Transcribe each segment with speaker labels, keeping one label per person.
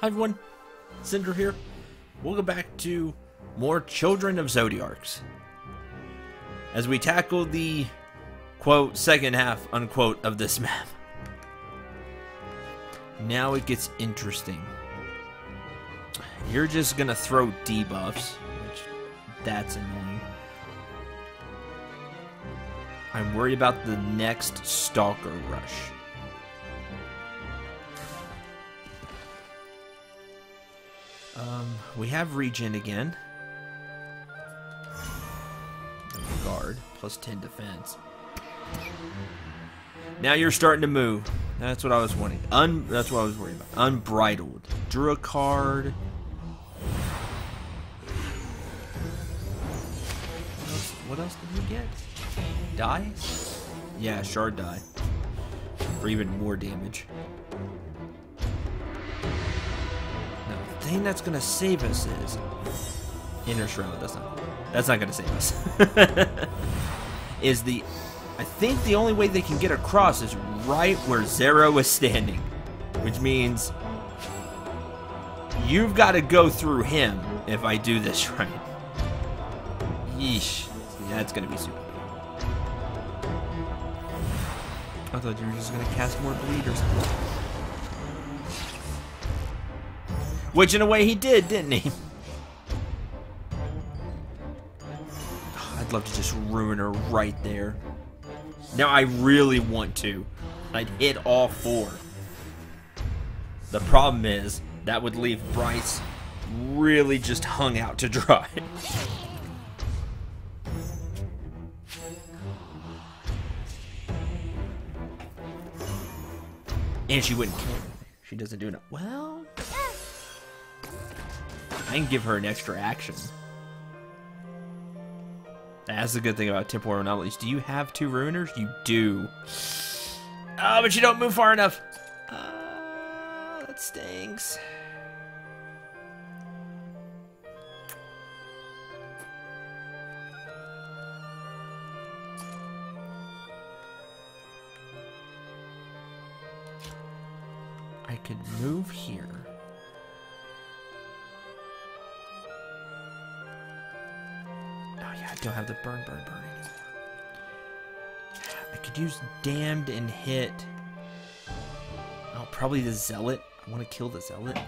Speaker 1: Hi everyone, Cendril here. Welcome back to more Children of Zodiarcs. As we tackle the, quote, second half, unquote, of this map. Now it gets interesting. You're just gonna throw debuffs, which, that's annoying. I'm worried about the next Stalker rush. We have regen again. Guard, plus 10 defense. Now you're starting to move. That's what I was wanting. That's what I was worried about. Unbridled. Drew a card. What else did we get? Die? Yeah, shard die. For even more damage. The thing that's gonna save us is Inner Shroud. That's not gonna save us. I think the only way they can get across is right where Zero is standing, which means you've got to go through him if I do this right. Yeesh. Yeah, that's gonna be super. I thought you were just gonna cast more bleed or something. Which, in a way, he did, didn't he? I'd love to just ruin her right there. Now, I really want to. I'd hit all four. The problem is, that would leave Bryce really just hung out to dry. And she wouldn't kill me. She doesn't do enough. Well... I can give her an extra action. That's the good thing about temporal anomalies. Do you have 2 ruiners? You do. Oh, but you don't move far enough. That stinks. I could move here. I don't have the burn anymore. I could use damned and hit. Oh, probably the zealot. I want to kill the zealot.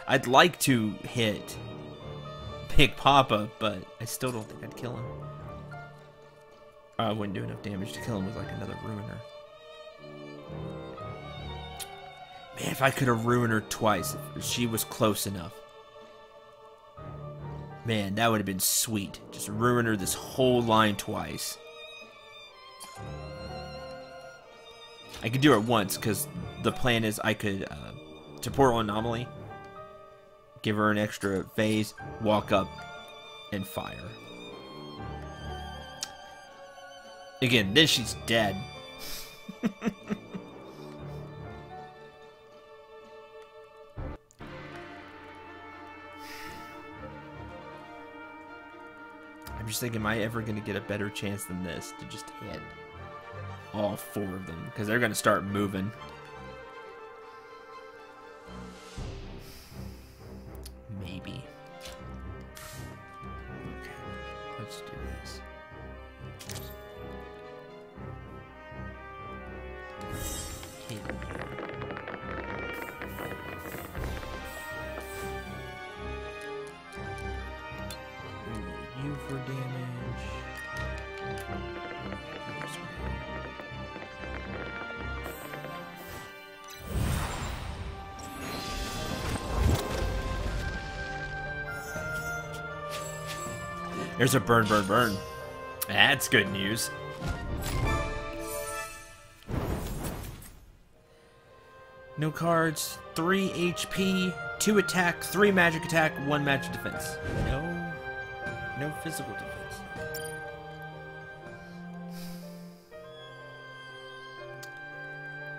Speaker 1: I'd like to hit Big Papa, but I still don't think I'd kill him. I wouldn't do enough damage to kill him with like another ruiner. Man, if I could have ruined her twice, if she was close enough. Man, that would have been sweet. Just ruin her this whole line twice. I could do it once, because the plan is I could, temporal anomaly, give her an extra phase, walk up, and fire. Again, then she's dead. I'm just thinking, am I ever going to get a better chance than this to just hit all 4 of them? Because they're going to start moving. Maybe. Okay, let's do this. Hit him here. For damage. There's a burn. That's good news. No cards, 3 HP, 2 attack, 3 magic attack, 1 magic defense. No physical defense.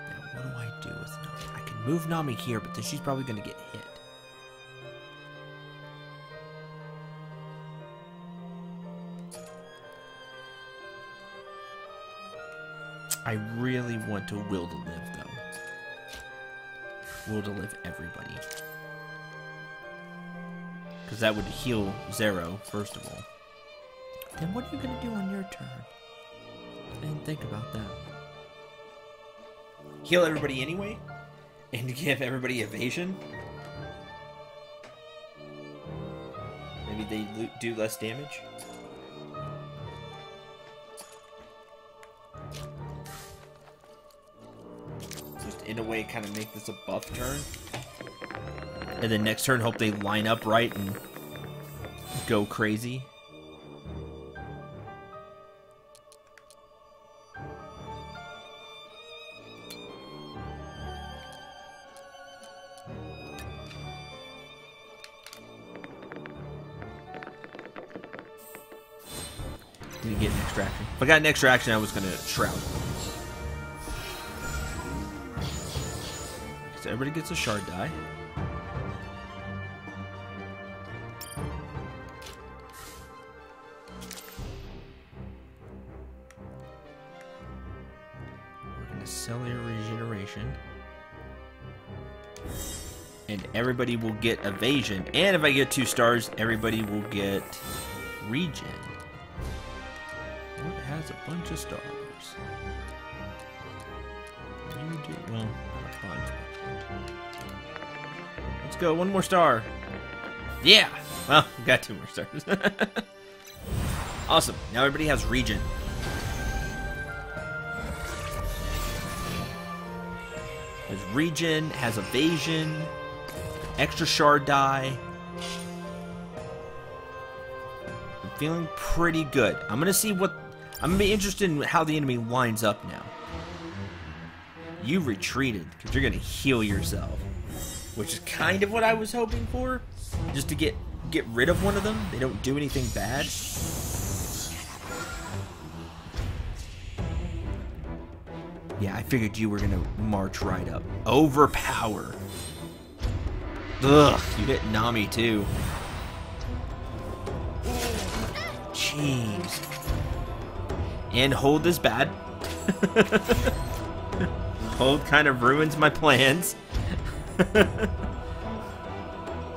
Speaker 1: Now, what do I do with Nami? I can move Nami here, but then she's probably going to get hit. I really want to will to live, though. Will to live everybody. Because that would heal Zero, first of all. Then what are you gonna do on your turn? I didn't think about that. Heal everybody anyway? And give everybody evasion? Maybe they do less damage? Just in a way kind of make this a buff turn. And then next turn hope they line up right and go crazy. Didn't get an extraction. If I got an extraction, I was gonna shroud. So everybody gets a shard die. We're gonna cellular regeneration. And everybody will get evasion. And if I get 2 stars, everybody will get regen. What has a bunch of stars? You do well, not fun. Let's go, 1 more star. Yeah! Well, got 2 more stars. Awesome. Now everybody has regen. Has regen, has evasion, extra shard die. I'm feeling pretty good. I'm gonna be interested in how the enemy lines up now. You retreated because you're gonna heal yourself, which is kind of what I was hoping for, just to get rid of one of them. They don't do anything bad. Yeah, I figured you were gonna march right up. Overpower. Ugh, you hit Nami too. Jeez. And hold is bad. Hold kind of ruins my plans.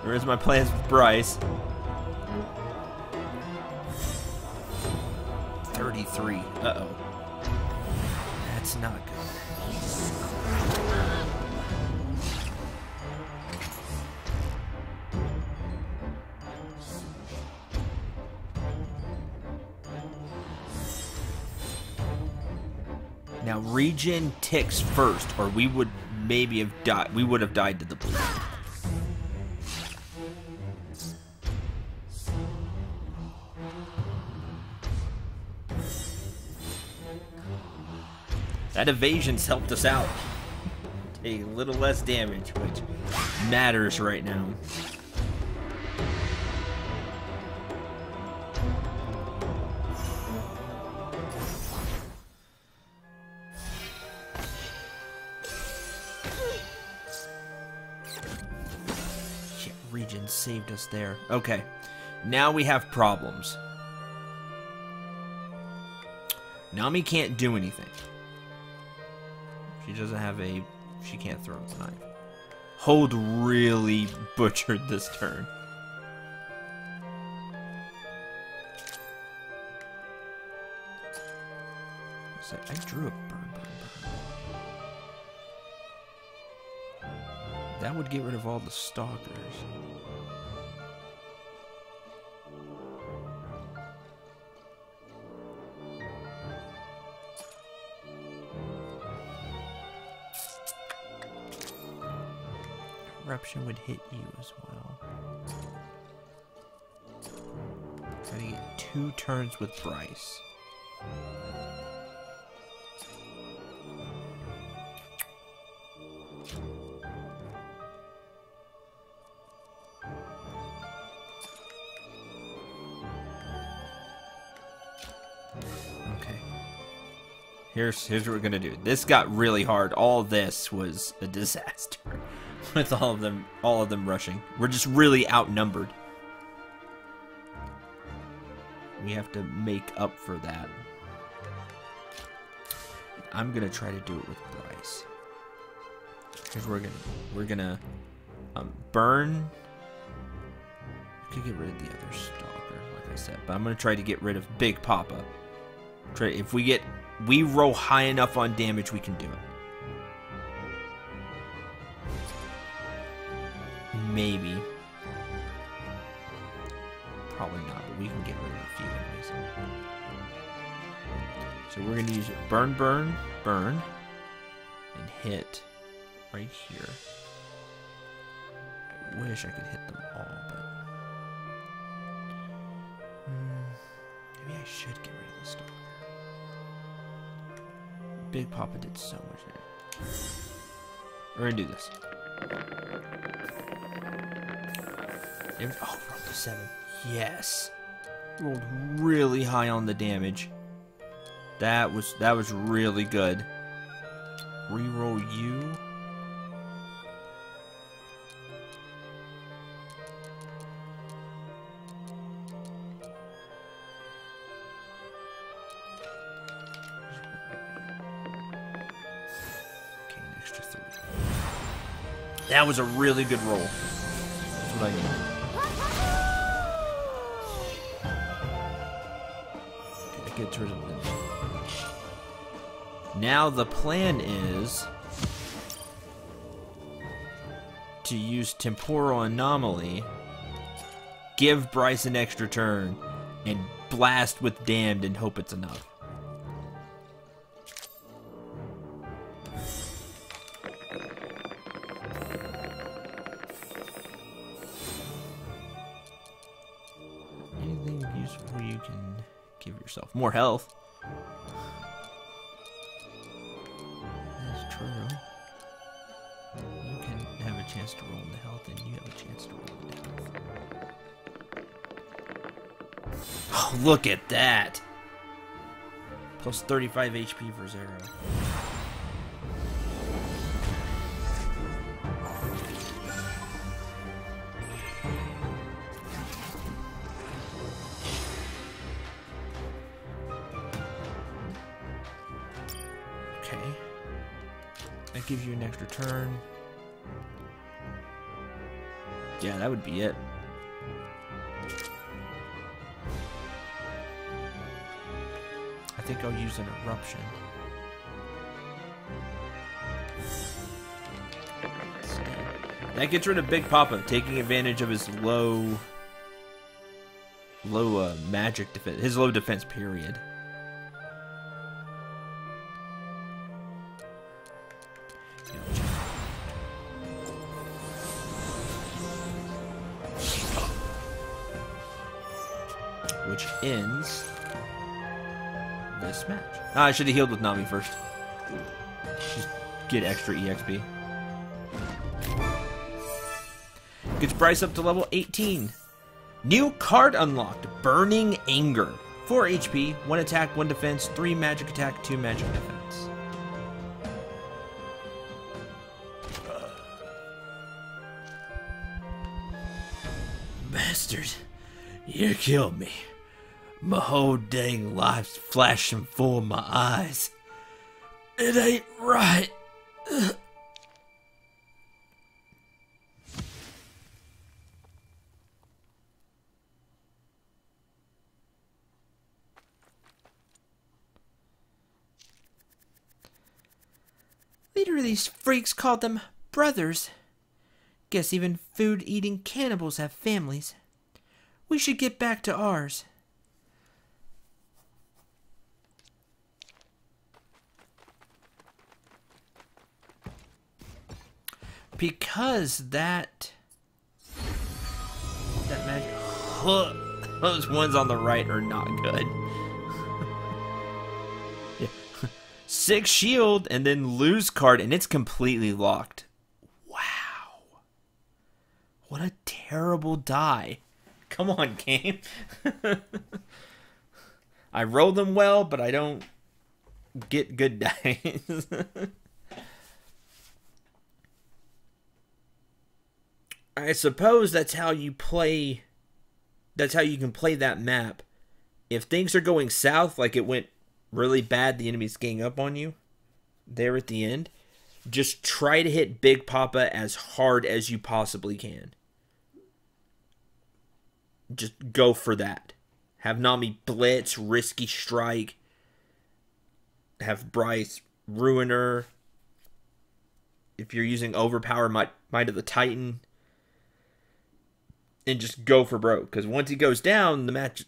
Speaker 1: Ruins my plans with Bryce. 33. Uh-oh. That's not good. Now regen ticks first, or we would maybe have died. We would have died to the blue. That evasion's helped us out. Take a little less damage, which matters right now. Yeah, regen saved us there. Okay, now we have problems. Nami can't do anything. She doesn't have a... She can't throw a knife. Hold really butchered this turn. So I drew a burn. That would get rid of all the stalkers. Corruption would hit you as well. Gotta get 2 turns with Bryce. Okay. Here's what we're gonna do. This got really hard. All this was a disaster. With all of them rushing. We're just really outnumbered. We have to make up for that. I'm gonna try to do it with Bryce. Here's what we're gonna burn. Could get rid of the other stalker, like I said, but I'm gonna try to get rid of Big Papa. If we roll high enough on damage, we can do it. Maybe. Probably not, but we can get rid of a few enemies. So we're gonna use burn, burn, burn, and hit right here. I wish I could hit them all, but maybe I should get rid of the stalker. Big Papa did so much damage. We're gonna do this. Oh, we're up to 7. Yes. Rolled really high on the damage. That was really good. Reroll you. Okay, an extra 3. That was a really good roll. That's what I need. Okay, that gets rid of them. Now the plan is to use Temporal Anomaly, give Bryce an extra turn, and blast with Damned and hope it's enough. Anything useful you can give yourself? More health. That's true. You can have a chance to roll in the health, and you have a chance to roll in the health. Oh, look at that! Plus 35 HP for 0. Okay. That gives you an extra turn. Yeah, that would be it. I think I'll use an eruption. That gets rid of Big Papa, taking advantage of his low magic defense, his low defense period. Which ends this match. Ah, I should have healed with Nami first. Just get extra EXP. Gets Bryce up to level 18. New card unlocked, Burning Anger. 4 HP, 1 attack, 1 defense, 3 magic attack, 2 magic defense. Bastard, you killed me. My whole dang life's flashing full my eyes. It ain't right. Leader of these freaks called them brothers. Guess even food-eating cannibals have families. We should get back to ours. Because that magic, those ones on the right are not good. Yeah. 6 shield and then lose card, and it's completely locked. Wow, what a terrible die! Come on, game. I roll them well, but I don't get good dice. I suppose that's how you play. That's how you can play that map. If things are going south, like it went really bad, the enemy's ganging up on you there at the end, just try to hit Big Papa as hard as you possibly can. just go for that. Have Nami blitz, risky strike. Have Bryce ruin her. If you're using overpower Might of the Titan. And just go for broke. Because once he goes down, the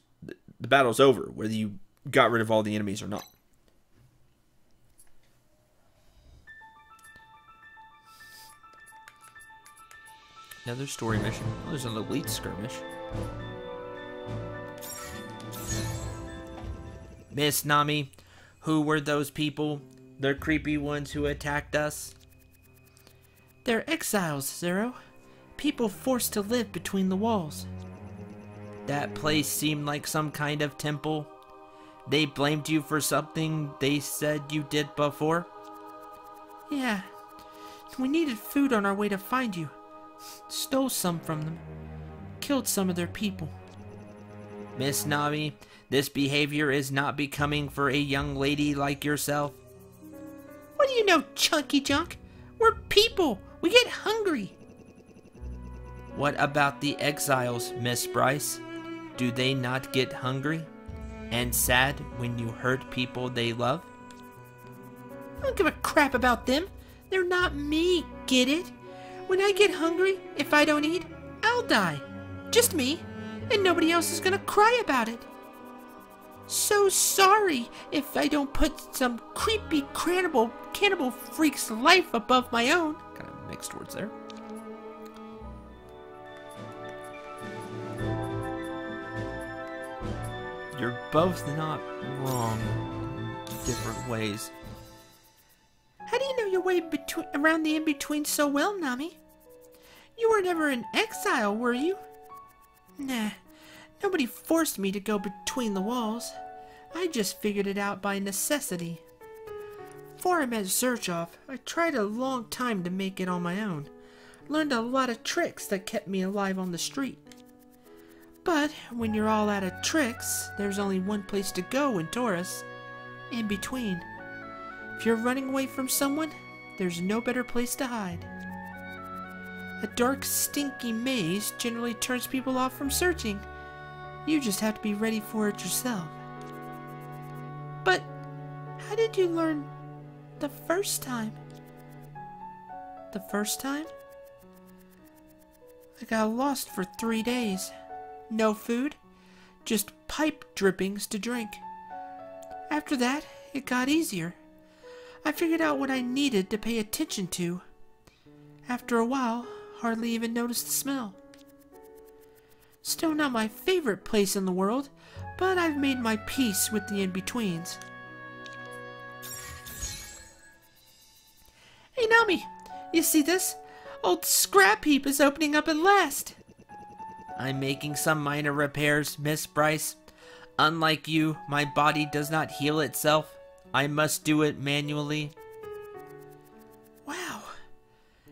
Speaker 1: battle's over. Whether you got rid of all the enemies or not. Another story mission. Oh, there's an elite skirmish. Miss Nami, who were those people? The creepy ones who attacked us?
Speaker 2: They're exiles, Zero. People forced to live between the walls.
Speaker 1: That place seemed like some kind of temple. They blamed you for something they said you did before?
Speaker 2: Yeah. We needed food on our way to find you. Stole some from them. Killed some of their people.
Speaker 1: Miss Nami, this behavior is not becoming for a young lady like yourself.
Speaker 2: What do you know, chunky junk? We're people. We get hungry.
Speaker 1: What about the exiles, Miss Bryce? Do they not get hungry and sad when you hurt people they love?
Speaker 2: I don't give a crap about them. They're not me, get it? When I get hungry, if I don't eat, I'll die. Just me. And nobody else is gonna cry about it. So sorry if I don't put some creepy cannibal freak's life above my own.
Speaker 1: Kind of mixed words there. You're both not wrong in different ways.
Speaker 2: How do you know your way around the in-between so well, Nami? You were never in exile, were you? Nah, nobody forced me to go between the walls. I just figured it out by necessity. Before I met Zurchov, I tried a long time to make it on my own. Learned a lot of tricks that kept me alive on the street. But when you're all out of tricks, there's only one place to go in Taurus. In between. If you're running away from someone, there's no better place to hide. A dark, stinky maze generally turns people off from searching. You just have to be ready for it yourself. But how did you learn the first time? The first time? I got lost for 3 days. No food, just pipe drippings to drink. After that, it got easier. I figured out what I needed to pay attention to. After a while, hardly even noticed the smell. Still not my favorite place in the world, but I've made my peace with the in-betweens. Hey Nami, you see this? Old scrap heap is opening up at last.
Speaker 1: I'm making some minor repairs, Miss Bryce. Unlike you, my body does not heal itself. I must do it manually.
Speaker 2: Wow,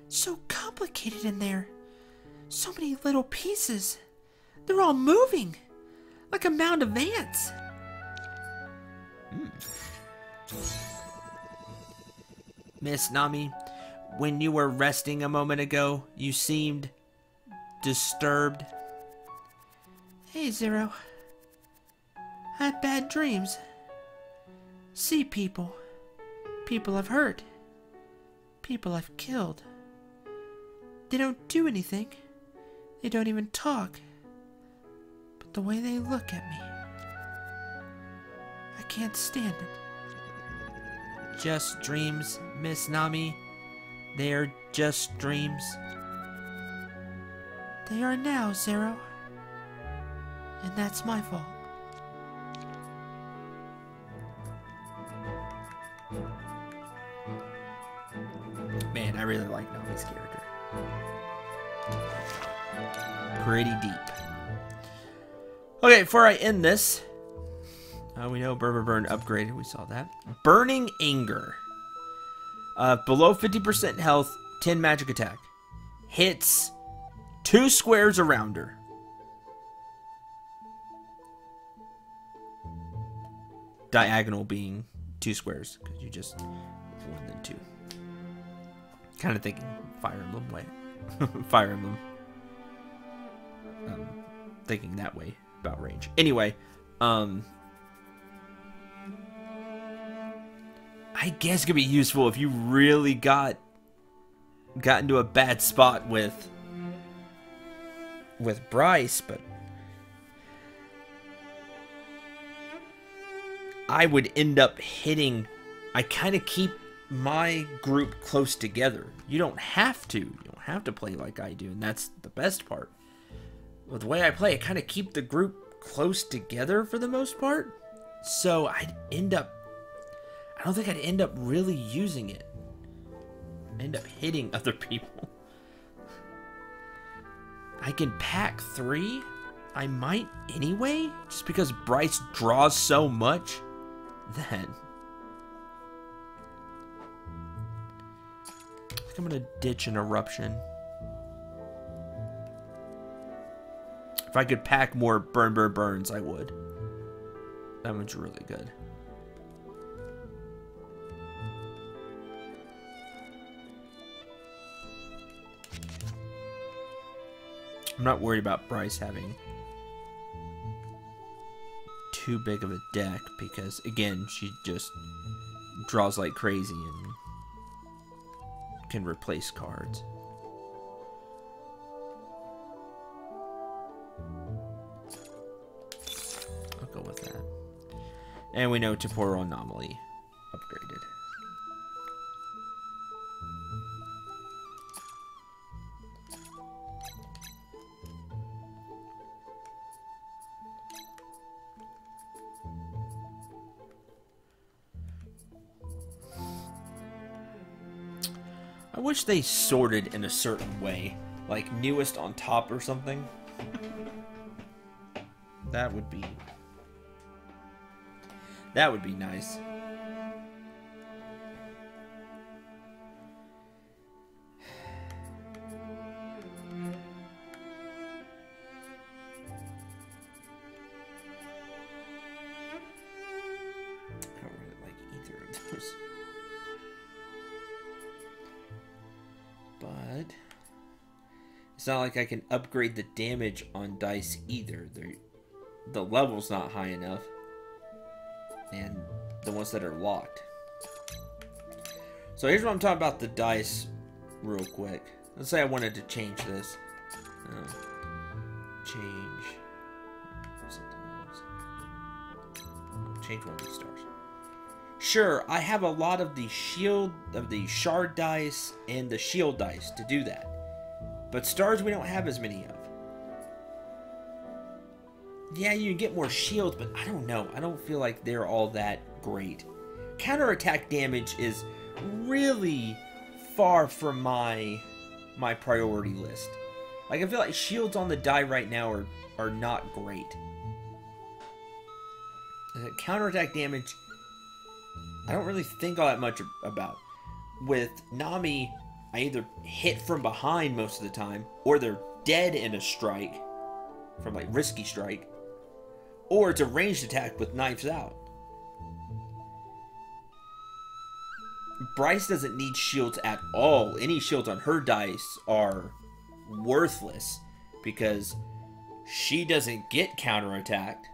Speaker 2: so complicated in there. So many little pieces. They're all moving, like a mound of ants.
Speaker 1: Miss Nami, when you were resting a moment ago, you seemed disturbed.
Speaker 2: Hey, Zero. I had bad dreams. See people. People I've hurt. People I've killed. They don't do anything. They don't even talk. But the way they look at me, I can't stand it.
Speaker 1: Just dreams, Miss Nami. They're just dreams.
Speaker 2: They are now, Zero. And that's my fault.
Speaker 1: Man, I really like Nami's character. Pretty deep. Okay, before I end this, we know Burn upgraded. We saw that. Burning Anger. Below 50% health, 10 magic attack. Hits 2 squares around her. Diagonal being 2 squares, because you just 1 then 2. Kind of thinking Fire Emblem way. Fire Emblem. thinking that way about range. Anyway, I guess it could be useful if you really got into a bad spot with Bryce, but I would end up hitting. I kind of keep my group close together. You don't have to. You don't have to play like I do, and that's the best part. With the way I play, I kind of keep the group close together for the most part. So I don't think I'd end up really using it. I'd end up hitting other people. I can pack 3. I might anyway, just because Bryce draws so much. Then I think I'm gonna ditch an eruption. If I could pack more burns, I would. That one's really good. I'm not worried about Bryce having too big of a deck because, again, she just draws like crazy and can replace cards. I'll go with that. And we know Temporal Anomaly upgraded. I wish they sorted in a certain way, like newest on top or something. That would be nice. I don't really like either of those. But it's not like I can upgrade the damage on dice either. The level's not high enough. And the ones that are locked. So here's what I'm talking about the dice real quick. Let's say I wanted to change this. Change something else. Change one of these stars. Sure, I have a lot of the shard dice and the shield dice to do that. But stars we don't have as many of. Yeah, you can get more shields, but I don't know. I don't feel like they're all that great. Counterattack damage is really far from my priority list. Like, I feel like shields on the die right now are not great. Counterattack damage, I don't really think all that much about. With Nami, I either hit from behind most of the time, or they're dead in a strike, from like risky strike, or it's a ranged attack with knives out. Bryce doesn't need shields at all. Any shields on her dice are worthless because she doesn't get counterattacked.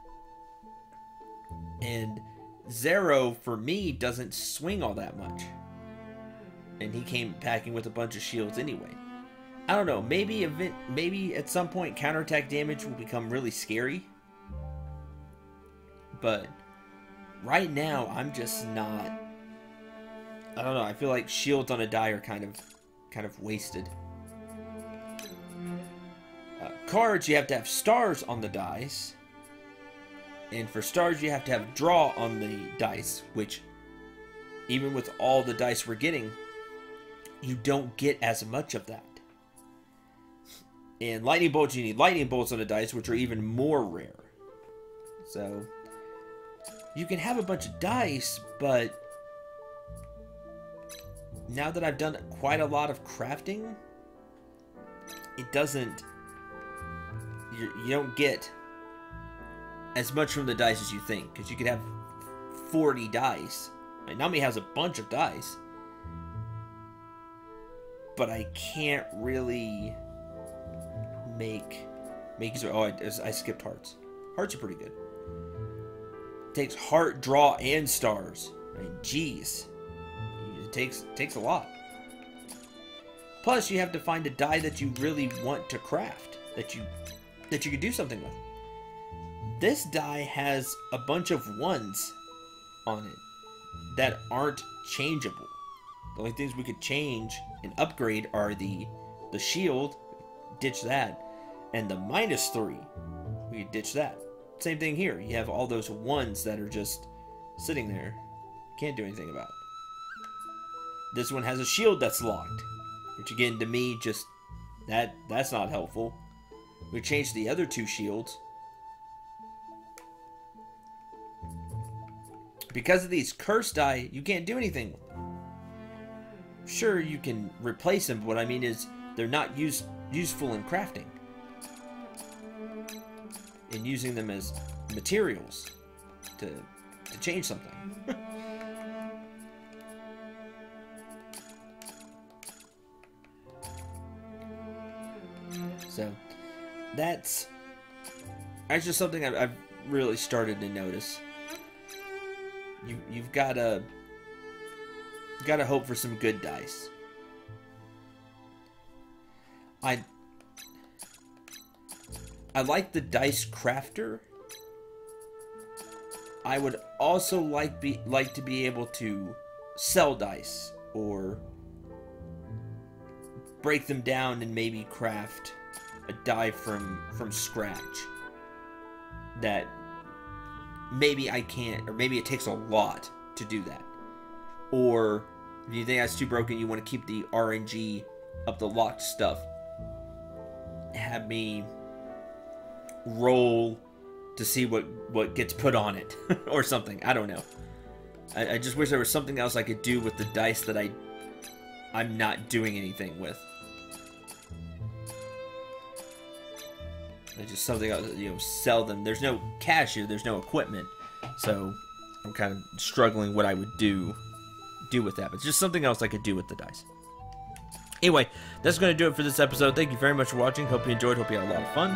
Speaker 1: And Zero, for me, doesn't swing all that much. And he came packing with a bunch of shields anyway. I don't know. Maybe at some point counterattack damage will become really scary. But right now, I'm just not. I don't know. I feel like shields on a die are kind of wasted. Cards, you have to have stars on the dice. And for stars, you have to have draw on the dice, which, even with all the dice we're getting, you don't get as much of that. And lightning bolts, you need lightning bolts on the dice, which are even more rare. So, you can have a bunch of dice, but now that I've done quite a lot of crafting, it doesn't, you don't get as much from the dice as you think, because you could have 40 dice. Like, Nami has a bunch of dice, but I can't really make Make you, oh, I skipped hearts. Hearts are pretty good. Takes heart, draw, and stars. I mean, jeez. It takes a lot. Plus, you have to find a die that you really want to craft. That you can do something with. This die has a bunch of 1s on it that aren't changeable. The only things we could change and upgrade are the shield, ditch that, and the -3, we could ditch that. Same thing here. You have all those 1s that are just sitting there. Can't do anything about. This one has a shield that's locked, which again, to me, just that's not helpful. We changed the other 2 shields. Because of these curse die, you can't do anything with them. Sure, you can replace them, but what I mean is they're not useful in crafting. And using them as materials to change something. So, that's just something I've really started to notice. You've gotta hope for some good dice. I like the dice crafter. I would also like to be able to sell dice or break them down and maybe craft a die from scratch that maybe I can't, or maybe it takes a lot to do that. Or if you think that's too broken, you want to keep the RNG of the locked stuff, have me roll to see what gets put on it or something. I don't know. I just wish there was something else I could do with the dice that I'm not doing anything with. It's just something else, sell them. There's no cash here. There's no equipment. So I'm kind of struggling what I would do with that. But it's just something else I could do with the dice. Anyway, that's going to do it for this episode. Thank you very much for watching. Hope you enjoyed. Hope you had a lot of fun.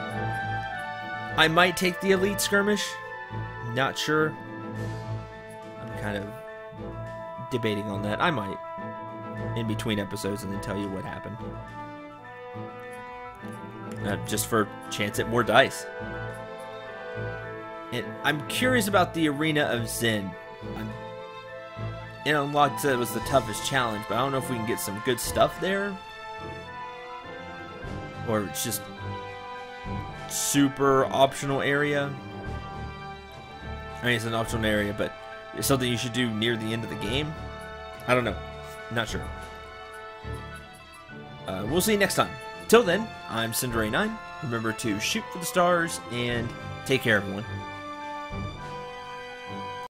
Speaker 1: I might take the Elite Skirmish. Not sure. I'm kind of debating on that. I might. In between episodes and then tell you what happened. Just for a chance at more dice. And I'm curious about the Arena of Zen. It unlocked said it was the toughest challenge, but I don't know if we can get some good stuff there. Or it's just super optional area. I mean, it's an optional area, but it's something you should do near the end of the game. I don't know. Not sure. We'll see you next time. Till then, I'm Cendril 9. Remember to shoot for the stars and take care, everyone.